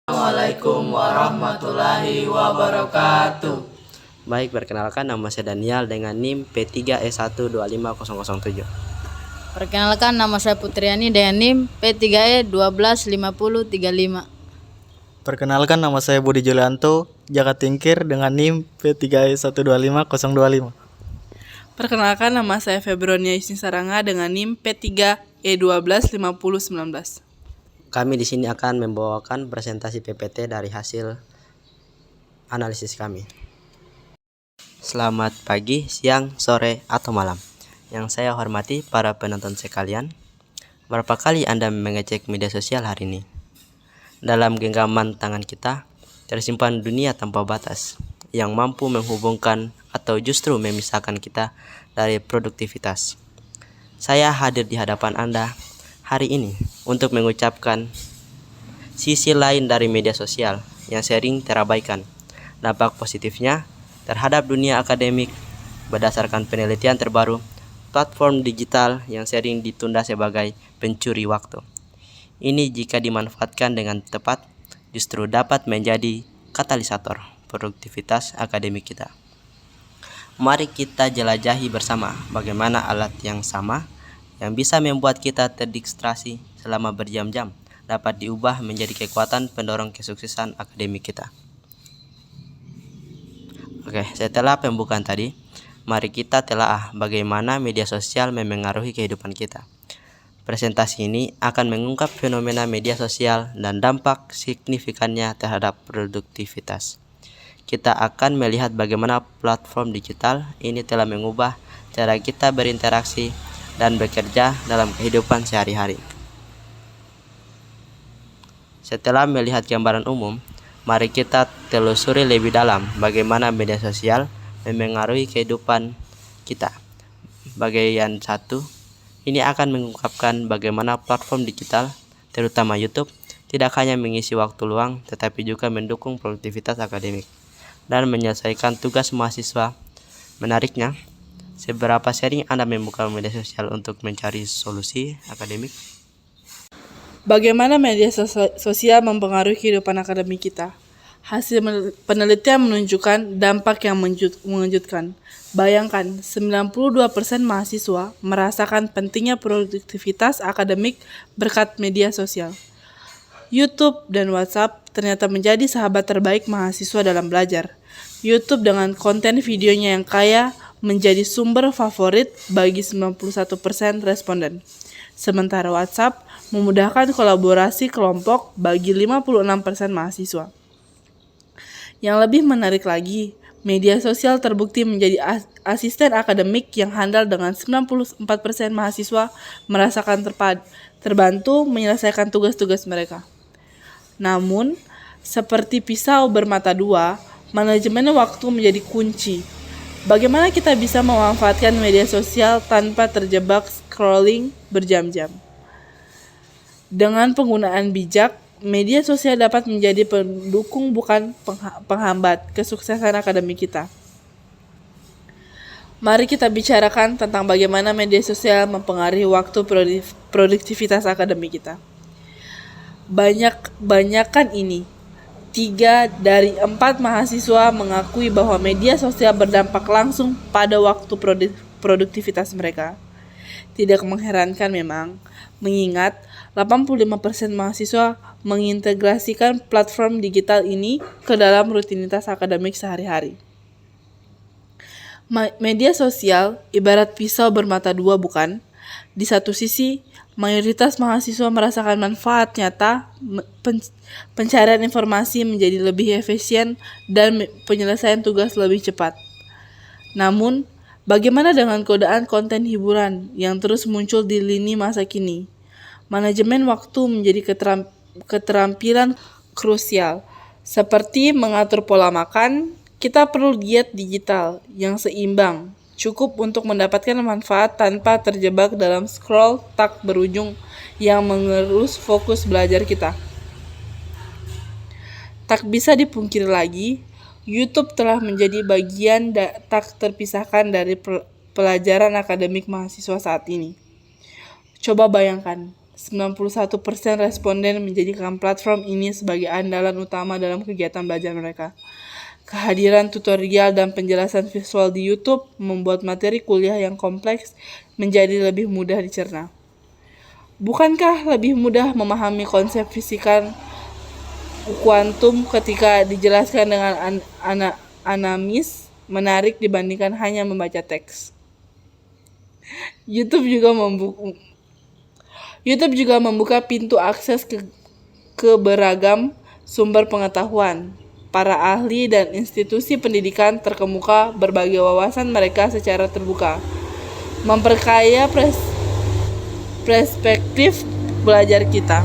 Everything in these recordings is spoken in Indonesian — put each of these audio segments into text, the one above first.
Assalamualaikum warahmatullahi wabarakatuh. Baik, perkenalkan nama saya Daniel dengan NIM P3E1250007. Perkenalkan nama saya Putriani dengan NIM P3E125035. Perkenalkan nama saya Budi Julianto, Jakatingkir dengan NIM P3E125025. Perkenalkan nama saya Febronia Isni Saranga dengan NIM P3E125019. Kami di sini akan membawakan presentasi PPT dari hasil analisis kami. Selamat pagi, siang, sore, atau malam. Yang saya hormati para penonton sekalian, berapa kali Anda mengecek media sosial hari ini? Dalam genggaman tangan kita, tersimpan dunia tanpa batas, yang mampu menghubungkan atau justru memisahkan kita dari produktivitas. Saya hadir di hadapan Anda hari ini untuk mengucapkan sisi lain dari media sosial yang sering terabaikan. Dampak positifnya terhadap dunia akademik berdasarkan penelitian terbaru, platform digital yang sering ditunda sebagai pencuri waktu. Ini jika dimanfaatkan dengan tepat justru dapat menjadi katalisator produktivitas akademik kita. Mari kita jelajahi bersama bagaimana alat yang sama yang bisa membuat kita terdistraksi selama berjam-jam dapat diubah menjadi kekuatan pendorong kesuksesan akademik kita. Oke, setelah pembukaan tadi, mari kita telaah bagaimana media sosial memengaruhi kehidupan kita. Presentasi ini akan mengungkap fenomena media sosial dan dampak signifikannya terhadap produktivitas. Kita akan melihat bagaimana platform digital ini telah mengubah cara kita berinteraksi dan bekerja dalam kehidupan sehari-hari. Setelah melihat gambaran umum, mari kita telusuri lebih dalam bagaimana media sosial memengaruhi kehidupan kita. Bagian 1, ini akan mengungkapkan bagaimana platform digital, terutama YouTube, tidak hanya mengisi waktu luang, tetapi juga mendukung produktivitas akademik dan menyelesaikan tugas mahasiswa. Menariknya, seberapa sering Anda membuka media sosial untuk mencari solusi akademik? Bagaimana media sosial mempengaruhi kehidupan akademik kita? Hasil penelitian menunjukkan dampak yang mengejutkan. Bayangkan, 92% mahasiswa merasakan pentingnya produktivitas akademik berkat media sosial. YouTube dan WhatsApp ternyata menjadi sahabat terbaik mahasiswa dalam belajar. YouTube dengan konten videonya yang kaya menjadi sumber favorit bagi 91% responden. Sementara WhatsApp memudahkan kolaborasi kelompok bagi 56% mahasiswa. Yang lebih menarik lagi, media sosial terbukti menjadi asisten akademik yang handal dengan 94% mahasiswa merasakan terbantu menyelesaikan tugas-tugas mereka. Namun, seperti pisau bermata dua, manajemen waktu menjadi kunci. Bagaimana kita bisa memanfaatkan media sosial tanpa terjebak scrolling berjam-jam? Dengan penggunaan bijak, media sosial dapat menjadi pendukung bukan penghambat kesuksesan akademik kita. Mari kita bicarakan tentang bagaimana media sosial mempengaruhi waktu produktivitas akademik kita. Banyakan ini. 3 dari 4 mahasiswa mengakui bahwa media sosial berdampak langsung pada waktu produktivitas mereka. Tidak mengherankan memang, mengingat 85% mahasiswa mengintegrasikan platform digital ini ke dalam rutinitas akademik sehari-hari. Media sosial ibarat pisau bermata dua, bukan? Di satu sisi, mayoritas mahasiswa merasakan manfaat nyata, pencarian informasi menjadi lebih efisien, dan penyelesaian tugas lebih cepat. Namun, bagaimana dengan godaan konten hiburan yang terus muncul di lini masa kini? Manajemen waktu menjadi keterampilan krusial. Seperti mengatur pola makan, kita perlu diet digital yang seimbang. Cukup untuk mendapatkan manfaat tanpa terjebak dalam scroll tak berujung yang mengerus fokus belajar kita. Tak bisa dipungkiri lagi, YouTube telah menjadi bagian tak terpisahkan dari pelajaran akademik mahasiswa saat ini. Coba bayangkan, 91% responden menjadikan platform ini sebagai andalan utama dalam kegiatan belajar mereka. Kehadiran tutorial dan penjelasan visual di YouTube membuat materi kuliah yang kompleks menjadi lebih mudah dicerna. Bukankah lebih mudah memahami konsep fisika kuantum ketika dijelaskan dengan anamis menarik dibandingkan hanya membaca teks? YouTube juga membuka pintu akses ke beragam sumber pengetahuan. Para ahli dan institusi pendidikan terkemuka berbagi wawasan mereka secara terbuka, memperkaya perspektif belajar kita.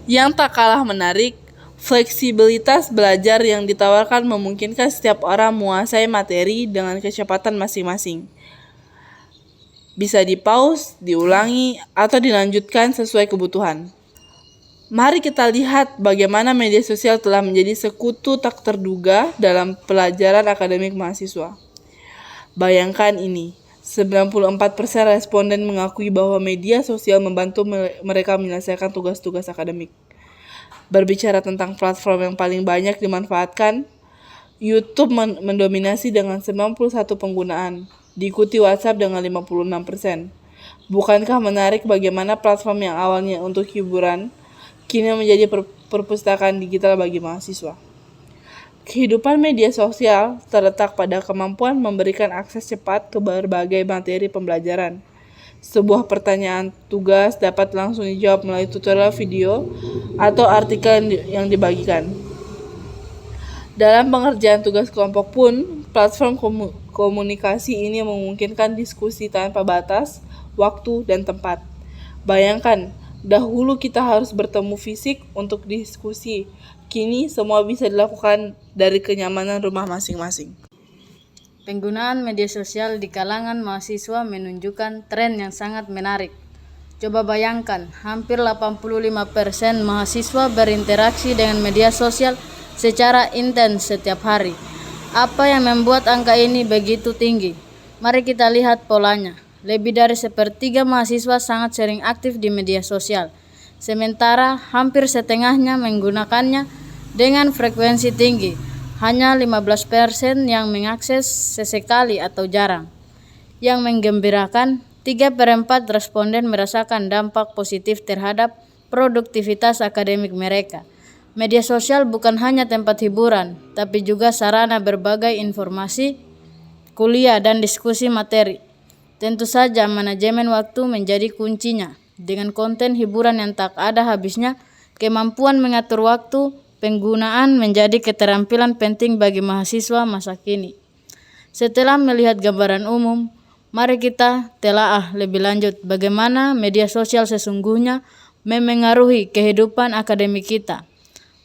Yang tak kalah menarik, fleksibilitas belajar yang ditawarkan memungkinkan setiap orang menguasai materi dengan kecepatan masing-masing. Bisa di-pause, diulangi, atau dilanjutkan sesuai kebutuhan. Mari kita lihat bagaimana media sosial telah menjadi sekutu tak terduga dalam pelajaran akademik mahasiswa. Bayangkan ini, 94% responden mengakui bahwa media sosial membantu mereka menyelesaikan tugas-tugas akademik. Berbicara tentang platform yang paling banyak dimanfaatkan, YouTube mendominasi dengan 91 penggunaan, diikuti WhatsApp dengan 56%. Bukankah menarik bagaimana platform yang awalnya untuk hiburan, kini menjadi perpustakaan digital bagi mahasiswa. Kehidupan media sosial terletak pada kemampuan memberikan akses cepat ke berbagai materi pembelajaran. Sebuah pertanyaan tugas dapat langsung dijawab melalui tutorial video atau artikel yang dibagikan. Dalam pengerjaan tugas kelompok pun, platform komunikasi ini memungkinkan diskusi tanpa batas, waktu, dan tempat. Bayangkan, dahulu kita harus bertemu fisik untuk diskusi. Kini semua bisa dilakukan dari kenyamanan rumah masing-masing. Penggunaan media sosial di kalangan mahasiswa menunjukkan tren yang sangat menarik. Coba bayangkan, hampir 85% mahasiswa berinteraksi dengan media sosial secara intens setiap hari. Apa yang membuat angka ini begitu tinggi? Mari kita lihat polanya. Lebih dari sepertiga mahasiswa sangat sering aktif di media sosial, sementara hampir setengahnya menggunakannya dengan frekuensi tinggi. Hanya 15% yang mengakses sesekali atau jarang. Yang menggembirakan, 3/4 responden merasakan dampak positif terhadap produktivitas akademik mereka. Media sosial bukan hanya tempat hiburan, tapi juga sarana berbagai informasi, kuliah, dan diskusi materi. Tentu saja manajemen waktu menjadi kuncinya. Dengan konten hiburan yang tak ada habisnya, kemampuan mengatur waktu penggunaan menjadi keterampilan penting bagi mahasiswa masa kini. Setelah melihat gambaran umum, mari kita telaah lebih lanjut bagaimana media sosial sesungguhnya memengaruhi kehidupan akademik kita.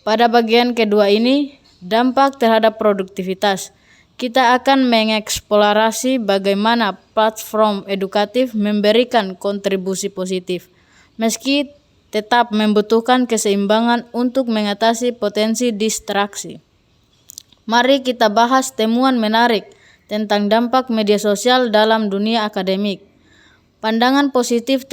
Pada bagian kedua ini, dampak terhadap produktivitas. Kita akan mengeksplorasi bagaimana platform edukatif memberikan kontribusi positif, meski tetap membutuhkan keseimbangan untuk mengatasi potensi distraksi. Mari kita bahas temuan menarik tentang dampak media sosial dalam dunia akademik. Pandangan positif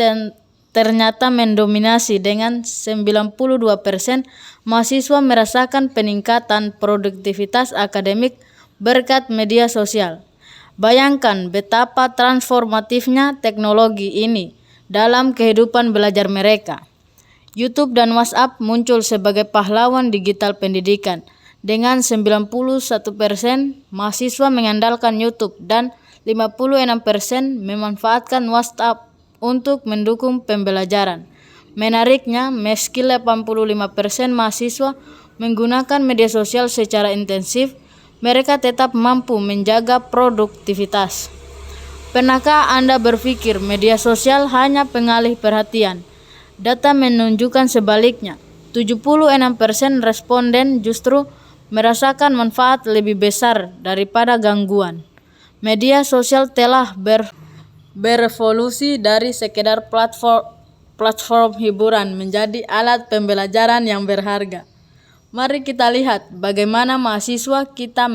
ternyata mendominasi dengan 92% mahasiswa merasakan peningkatan produktivitas akademik berkat media sosial. Bayangkan betapa transformatifnya teknologi ini dalam kehidupan belajar mereka. YouTube dan WhatsApp muncul sebagai pahlawan digital pendidikan. Dengan 91% mahasiswa mengandalkan YouTube dan 56% memanfaatkan WhatsApp untuk mendukung pembelajaran. Menariknya, meski 85% mahasiswa menggunakan media sosial secara intensif, mereka tetap mampu menjaga produktivitas. Pernahkah Anda berpikir media sosial hanya pengalih perhatian? Data menunjukkan sebaliknya. 76% responden justru merasakan manfaat lebih besar daripada gangguan. Media sosial telah berevolusi dari sekedar platform hiburan menjadi alat pembelajaran yang berharga. Mari kita lihat bagaimana mahasiswa kita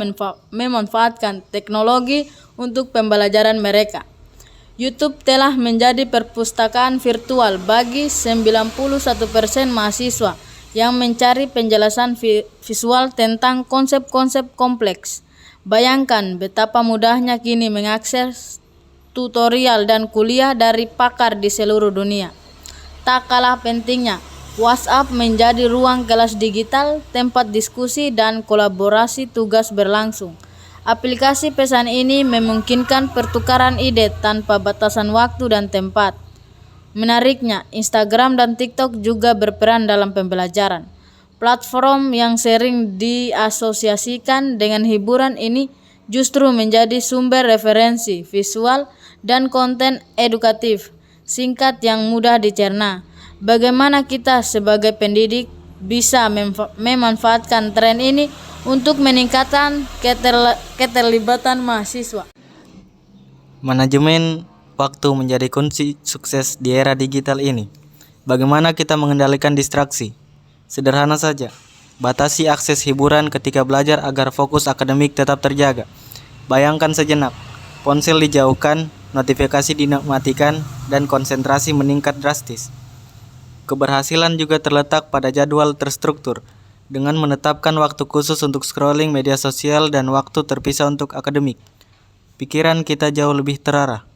memanfaatkan teknologi untuk pembelajaran mereka. YouTube telah menjadi perpustakaan virtual bagi 91% mahasiswa yang mencari penjelasan visual tentang konsep-konsep kompleks. Bayangkan betapa mudahnya kini mengakses tutorial dan kuliah dari pakar di seluruh dunia. Tak kalah pentingnya, WhatsApp menjadi ruang kelas digital, tempat diskusi dan kolaborasi tugas berlangsung. Aplikasi pesan ini memungkinkan pertukaran ide tanpa batasan waktu dan tempat. Menariknya, Instagram dan TikTok juga berperan dalam pembelajaran. Platform yang sering diasosiasikan dengan hiburan ini justru menjadi sumber referensi visual dan konten edukatif singkat yang mudah dicerna. Bagaimana kita sebagai pendidik bisa memanfaatkan tren ini untuk meningkatkan keterlibatan mahasiswa? Manajemen waktu menjadi kunci sukses di era digital ini. Bagaimana kita mengendalikan distraksi? Sederhana saja, batasi akses hiburan ketika belajar agar fokus akademik tetap terjaga. Bayangkan sejenak, ponsel dijauhkan, notifikasi dimatikan, dan konsentrasi meningkat drastis. Keberhasilan juga terletak pada jadwal terstruktur, dengan menetapkan waktu khusus untuk scrolling media sosial dan waktu terpisah untuk akademik. Pikiran kita jauh lebih terarah.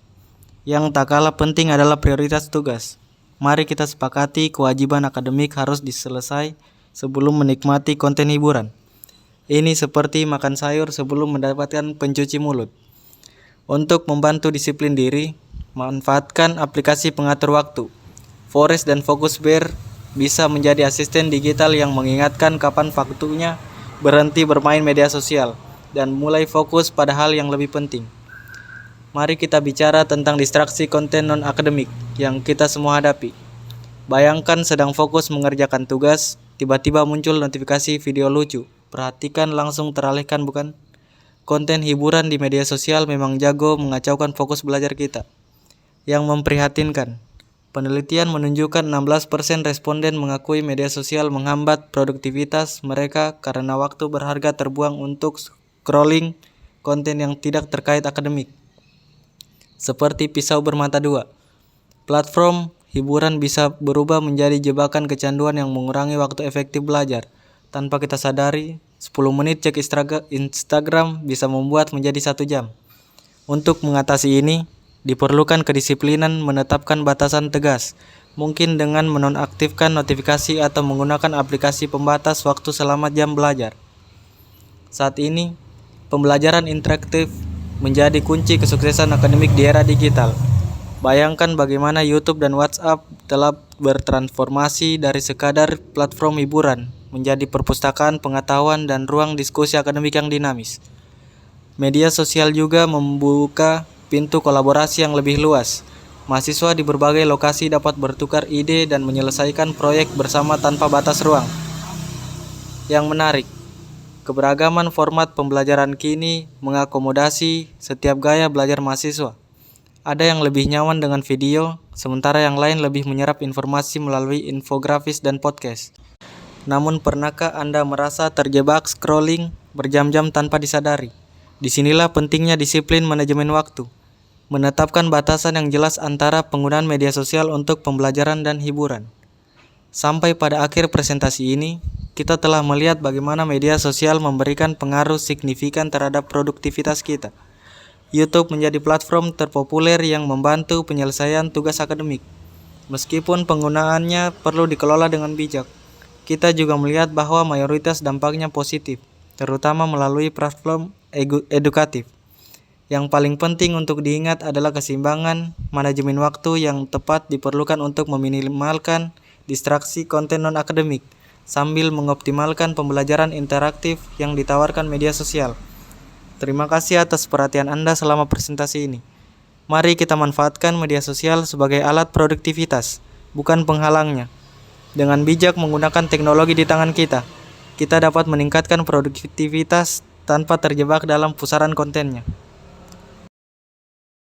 Yang tak kalah penting adalah prioritas tugas. Mari kita sepakati kewajiban akademik harus diselesai sebelum menikmati konten hiburan. Ini seperti makan sayur sebelum mendapatkan pencuci mulut. Untuk membantu disiplin diri, manfaatkan aplikasi pengatur waktu. Forest dan Focusbear bisa menjadi asisten digital yang mengingatkan kapan waktunya berhenti bermain media sosial dan mulai fokus pada hal yang lebih penting. Mari kita bicara tentang distraksi konten non-akademik yang kita semua hadapi. Bayangkan sedang fokus mengerjakan tugas, tiba-tiba muncul notifikasi video lucu. Perhatikan langsung teralihkan, bukan? Konten hiburan di media sosial memang jago mengacaukan fokus belajar kita. Yang memprihatinkan, penelitian menunjukkan 16% responden mengakui media sosial menghambat produktivitas mereka karena waktu berharga terbuang untuk scrolling konten yang tidak terkait akademik. Seperti pisau bermata dua, platform hiburan bisa berubah menjadi jebakan kecanduan yang mengurangi waktu efektif belajar. Tanpa kita sadari, 10 menit cek Instagram bisa membuat menjadi 1 jam. Untuk mengatasi ini, diperlukan kedisiplinan menetapkan batasan tegas, mungkin dengan menonaktifkan notifikasi atau menggunakan aplikasi pembatas waktu selama jam belajar. Saat ini, pembelajaran interaktif menjadi kunci kesuksesan akademik di era digital. Bayangkan bagaimana YouTube dan WhatsApp telah bertransformasi dari sekadar platform hiburan menjadi perpustakaan pengetahuan dan ruang diskusi akademik yang dinamis. Media sosial juga membuka pintu kolaborasi yang lebih luas. Mahasiswa di berbagai lokasi dapat bertukar ide dan menyelesaikan proyek bersama tanpa batas ruang. Yang menarik, keberagaman format pembelajaran kini mengakomodasi setiap gaya belajar mahasiswa. Ada yang lebih nyaman dengan video, sementara yang lain lebih menyerap informasi melalui infografis dan podcast. Namun pernahkah Anda merasa terjebak scrolling berjam-jam tanpa disadari? Disinilah pentingnya disiplin manajemen waktu. Menetapkan batasan yang jelas antara penggunaan media sosial untuk pembelajaran dan hiburan. Sampai pada akhir presentasi ini, kita telah melihat bagaimana media sosial memberikan pengaruh signifikan terhadap produktivitas kita. YouTube menjadi platform terpopuler yang membantu penyelesaian tugas akademik. Meskipun penggunaannya perlu dikelola dengan bijak, kita juga melihat bahwa mayoritas dampaknya positif, terutama melalui platform edukatif. Yang paling penting untuk diingat adalah keseimbangan manajemen waktu yang tepat diperlukan untuk meminimalkan distraksi konten non-akademik, sambil mengoptimalkan pembelajaran interaktif yang ditawarkan media sosial. Terima kasih atas perhatian Anda selama presentasi ini. Mari kita manfaatkan media sosial sebagai alat produktivitas, bukan penghalangnya. Dengan bijak menggunakan teknologi di tangan kita, kita dapat meningkatkan produktivitas tanpa terjebak dalam pusaran kontennya.